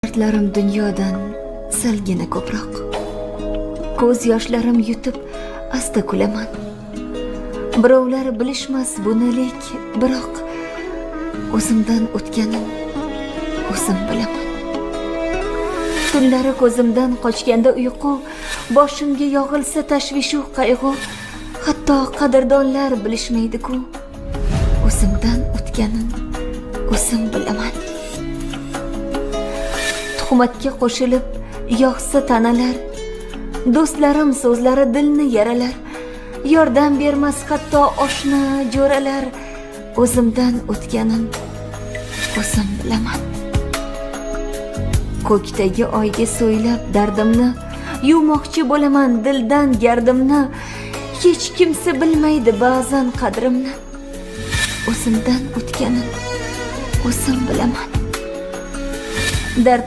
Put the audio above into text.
Dardlarim dunyodan salgina ko'proq. Ko'z yoshlarim yutib asta kulaman. Birovlar bilishmas buni, lek biroq o'zimdan o'tganin o'zim bilaman. Tunlari ko'zimdan qochganda uyqu, boshimga yog'ilsa tashvishu qayg'u, hatto qadrdonlar bilishmaydi-ku. O'zimdan o'tganin o'zim bilaman. Tuhmatga qo'shilib yog'sa tanalar, do'stlarim so'zlari dilni yaralar. Yordam bermas hatto oshna jo'ralar. O'zimdan o'tganin o'zim bilaman. Ko'kdagi oyga so'ylab dardimni, yuvmoqchi bo'laman dildan gardimni. Hech kimsa bilmaydi ba'zan qadrimni. O'zimdan o'tganin o'zim bilaman. Dardlar